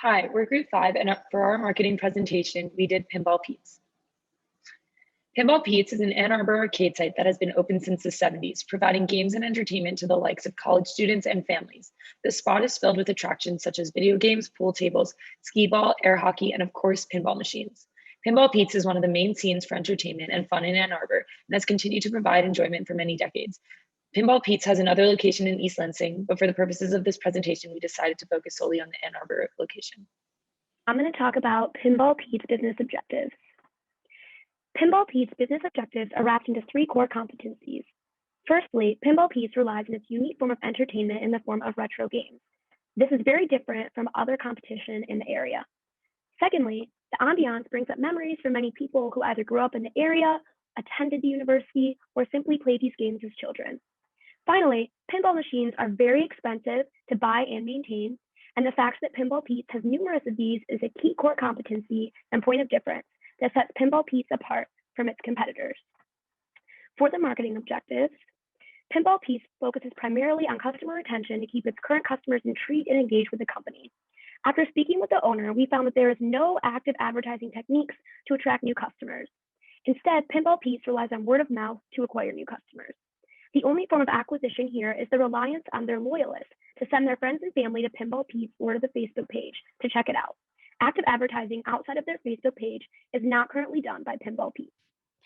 Hi, we're Group 5, and for our marketing presentation, we did Pinball Pete's. Pinball Pete's is an Ann Arbor arcade site that has been open since the 70s, providing games and entertainment to the likes of college students and families. The spot is filled with attractions such as video games, pool tables, skee ball, air hockey, and of course, pinball machines. Pinball Pete's is one of the main scenes for entertainment and fun in Ann Arbor and has continued to provide enjoyment for many decades. Pinball Pete's has another location in East Lansing, but for the purposes of this presentation, we decided to focus solely on the Ann Arbor location. I'm going to talk about Pinball Pete's business objectives. Pinball Pete's business objectives are wrapped into three core competencies. Firstly, Pinball Pete's relies on its unique form of entertainment in the form of retro games. This is very different from other competition in the area. Secondly, the ambiance brings up memories for many people who either grew up in the area, attended the university, or simply played these games as children. Finally, pinball machines are very expensive to buy and maintain, and the fact that Pinball Pete's has numerous of these is a key core competency and point of difference that sets Pinball Pete's apart from its competitors. For the marketing objectives, Pinball Pete's focuses primarily on customer retention to keep its current customers intrigued and engaged with the company. After speaking with the owner, we found that there is no active advertising techniques to attract new customers. Instead, Pinball Pete's relies on word of mouth to acquire new customers. The only form of acquisition here is the reliance on their loyalists to send their friends and family to Pinball Pete's or to the Facebook page to check it out. Active advertising outside of their Facebook page is not currently done by Pinball Pete.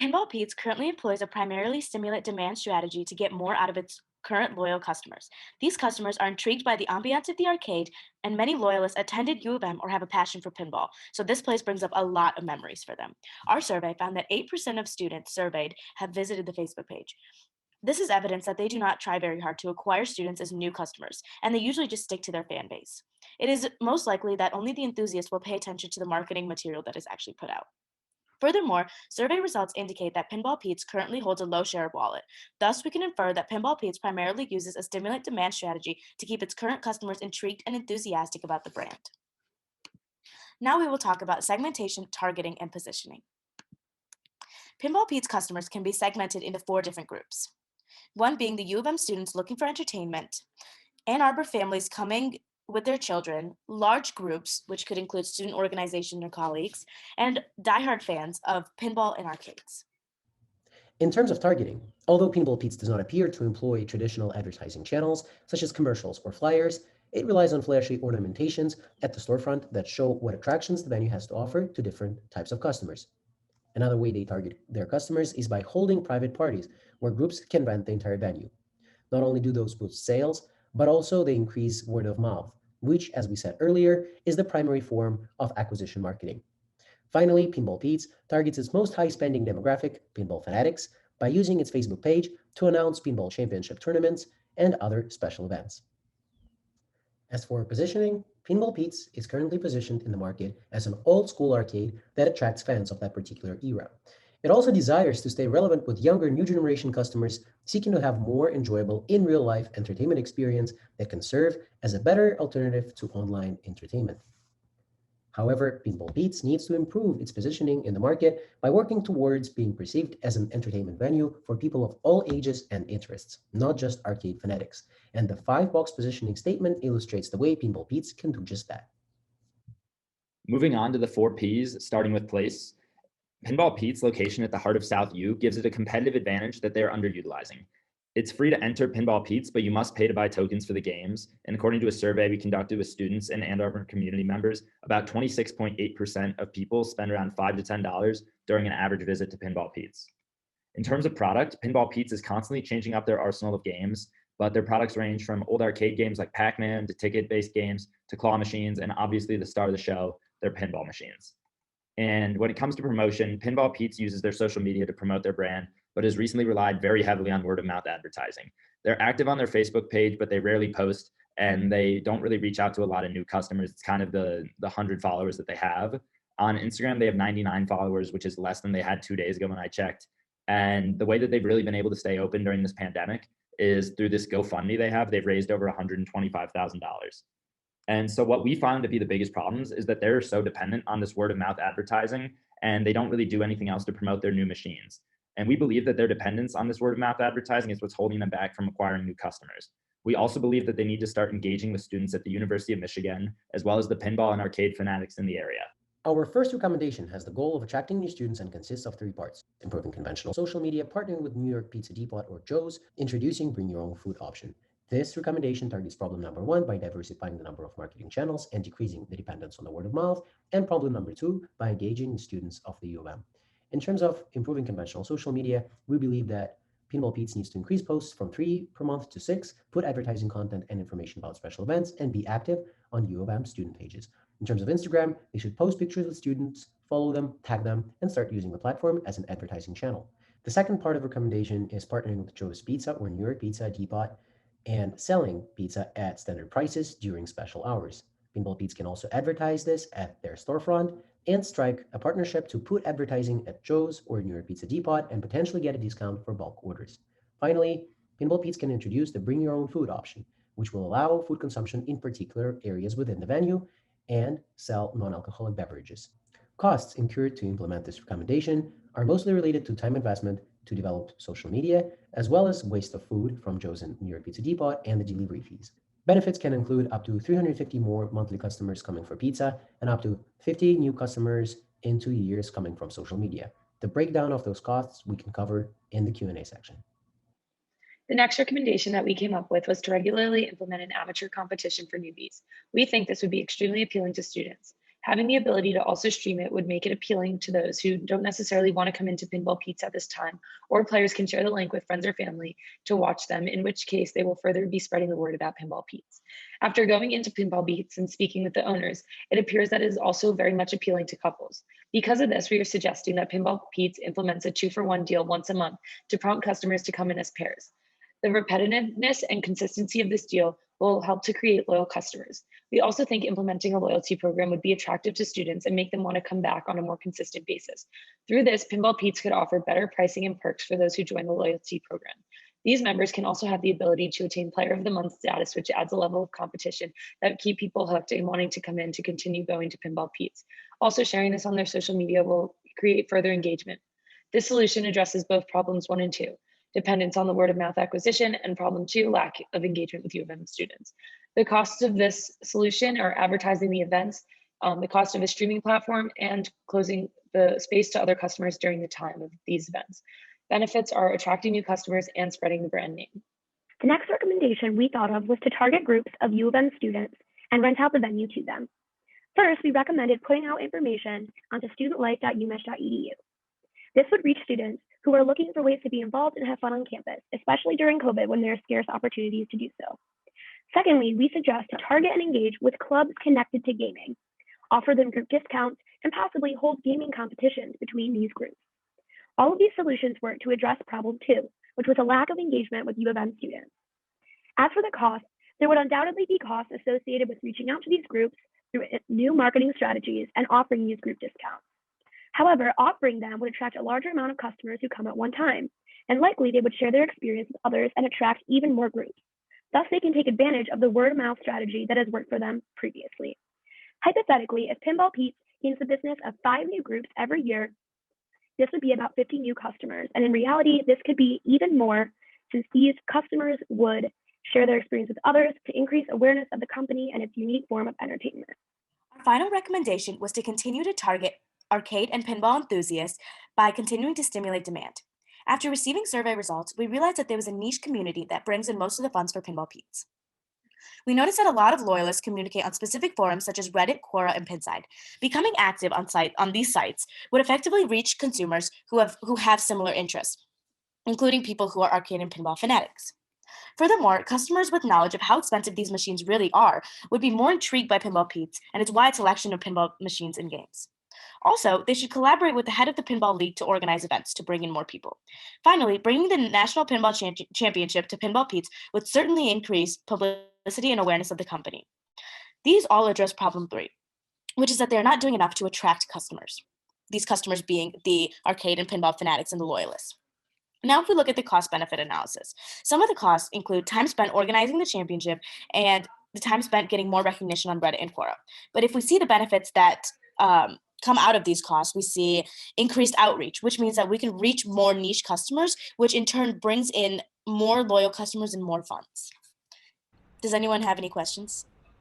Pinball Pete's currently employs a primarily stimulate demand strategy to get more out of its current loyal customers. These customers are intrigued by the ambiance of the arcade, and many loyalists attended U of M or have a passion for pinball, so this place brings up a lot of memories for them. Our survey found that 8% of students surveyed have visited the Facebook page. This is evidence that they do not try very hard to acquire students as new customers, and they usually just stick to their fan base. It is most likely that only the enthusiast will pay attention to the marketing material that is actually put out. Furthermore, survey results indicate that Pinball Pete's currently holds a low share of wallet. Thus, we can infer that Pinball Pete's primarily uses a stimulant demand strategy to keep its current customers intrigued and enthusiastic about the brand. Now we will talk about segmentation, targeting, and positioning. Pinball Pete's customers can be segmented into 4 different groups. One being the U of M students looking for entertainment, Ann Arbor families coming with their children, large groups, which could include student organization or colleagues, and diehard fans of pinball and arcades. In terms of targeting, although Pinball Pete's does not appear to employ traditional advertising channels, such as commercials or flyers, it relies on flashy ornamentations at the storefront that show what attractions the venue has to offer to different types of customers. Another way they target their customers is by holding private parties where groups can rent the entire venue. Not only do those boost sales, but also they increase word of mouth, which, as we said earlier, is the primary form of acquisition marketing. Finally, Pinball Pete's targets its most high-spending demographic, pinball fanatics, by using its Facebook page to announce pinball championship tournaments and other special events. As for positioning, Pinball Pete's is currently positioned in the market as an old-school arcade that attracts fans of that particular era. It also desires to stay relevant with younger new generation customers seeking to have more enjoyable in real life entertainment experience that can serve as a better alternative to online entertainment. However, Pinball Pete's needs to improve its positioning in the market by working towards being perceived as an entertainment venue for people of all ages and interests, not just arcade fanatics. And the 5-box positioning statement illustrates the way Pinball Pete's can do just that. Moving on to the 4 Ps, starting with place. Pinball Pete's location at the heart of South U gives it a competitive advantage that they're underutilizing. It's free to enter Pinball Pete's, but you must pay to buy tokens for the games. And according to a survey we conducted with students and Ann Arbor community members, about 26.8% of people spend around $5 to $10 during an average visit to Pinball Pete's. In terms of product, Pinball Pete's is constantly changing up their arsenal of games, but their products range from old arcade games like Pac-Man to ticket-based games to claw machines, and obviously the star of the show, their pinball machines. And when it comes to promotion, Pinball Pete's uses their social media to promote their brand, but has recently relied very heavily on word-of-mouth advertising. They're active on their Facebook page, but they rarely post, and they don't really reach out to a lot of new customers. It's kind of the 100 followers that they have. On Instagram, they have 99 followers, which is less than they had 2 days ago when I checked. And the way that they've really been able to stay open during this pandemic is through this GoFundMe they have. They've raised over $125,000. And so what we found to be the biggest problems is that they're so dependent on this word of mouth advertising, and they don't really do anything else to promote their new machines. And we believe that their dependence on this word of mouth advertising is what's holding them back from acquiring new customers. We also believe that they need to start engaging with students at the University of Michigan, as well as the pinball and arcade fanatics in the area. Our first recommendation has the goal of attracting new students and consists of 3 parts: improving conventional social media, partnering with New York Pizza Depot or Joe's, introducing bring your own food option. This recommendation targets problem number 1 by diversifying the number of marketing channels and decreasing the dependence on the word of mouth, and problem number 2 by engaging students of the U of M. In terms of improving conventional social media, we believe that Pinball Pete's needs to increase posts from 3 per month to 6, put advertising content and information about special events, and be active on U of M student pages. In terms of Instagram, they should post pictures with students, follow them, tag them, and start using the platform as an advertising channel. The second part of recommendation is partnering with Joe's Pizza or New York Pizza Depot and selling pizza at standard prices during special hours. Pinball Pete's can also advertise this at their storefront and strike a partnership to put advertising at Joe's or New York Pizza Depot and potentially get a discount for bulk orders. Finally, Pinball Pete's can introduce the bring your own food option, which will allow food consumption in particular areas within the venue and sell non-alcoholic beverages. Costs incurred to implement this recommendation are mostly related to time investment to develop social media, as well as waste of food from Joe's and New York Pizza Depot and the delivery fees. Benefits can include up to 350 more monthly customers coming for pizza and up to 50 new customers in 2 years coming from social media. The breakdown of those costs we can cover in the Q&A section. The next recommendation that we came up with was to regularly implement an amateur competition for newbies. We think this would be extremely appealing to students. Having the ability to also stream it would make it appealing to those who don't necessarily want to come into Pinball Pete's at this time, or players can share the link with friends or family to watch them, in which case they will further be spreading the word about Pinball Pete's. After going into Pinball Pete's and speaking with the owners, it appears that it is also very much appealing to couples. Because of this, we are suggesting that Pinball Pete's implements a 2-for-1 deal once a month to prompt customers to come in as pairs. The repetitiveness and consistency of this deal will help to create loyal customers. We also think implementing a loyalty program would be attractive to students and make them want to come back on a more consistent basis. Through this, Pinball Pete's could offer better pricing and perks for those who join the loyalty program. These members can also have the ability to attain Player of the Month status, which adds a level of competition that keep people hooked and wanting to come in to continue going to Pinball Pete's. Also, sharing this on their social media will create further engagement. This solution addresses both problems 1 and 2. Dependence on the word of mouth acquisition, and problem 2, lack of engagement with U of M students. The costs of this solution are advertising the events, the cost of a streaming platform, and closing the space to other customers during the time of these events. Benefits are attracting new customers and spreading the brand name. The next recommendation we thought of was to target groups of U of M students and rent out the venue to them. First, we recommended putting out information onto studentlife.umich.edu. This would reach students who are looking for ways to be involved and have fun on campus, especially during COVID when there are scarce opportunities to do so. Secondly, we suggest to target and engage with clubs connected to gaming, offer them group discounts, and possibly hold gaming competitions between these groups. All of these solutions work to address problem 2, which was a lack of engagement with U of M students. As for the cost, there would undoubtedly be costs associated with reaching out to these groups through new marketing strategies and offering these group discounts. However, offering them would attract a larger amount of customers who come at one time, and likely they would share their experience with others and attract even more groups. Thus, they can take advantage of the word-of-mouth strategy that has worked for them previously. Hypothetically, if Pinball Pete gains the business of 5 new groups every year, this would be about 50 new customers. And in reality, this could be even more, since these customers would share their experience with others to increase awareness of the company and its unique form of entertainment. Our final recommendation was to continue to target arcade and pinball enthusiasts by continuing to stimulate demand. After receiving survey results, we realized that there was a niche community that brings in most of the funds for Pinball Pete's. We noticed that a lot of loyalists communicate on specific forums such as Reddit, Quora, and Pinside. Becoming active on these sites would effectively reach consumers who have similar interests, including people who are arcade and pinball fanatics. Furthermore, customers with knowledge of how expensive these machines really are would be more intrigued by Pinball Pete's and its wide selection of pinball machines and games. Also, they should collaborate with the head of the Pinball League to organize events to bring in more people. Finally, bringing the National Pinball Championship to Pinball Pete's would certainly increase publicity and awareness of the company. These all address problem 3, which is that they're not doing enough to attract customers. These customers being the arcade and pinball fanatics and the loyalists. Now, if we look at the cost-benefit analysis, some of the costs include time spent organizing the championship and the time spent getting more recognition on Reddit and Quora. But if we see the benefits that come out of these costs, we see increased outreach, which means that we can reach more niche customers, which in turn brings in more loyal customers and more funds. Does anyone have any questions?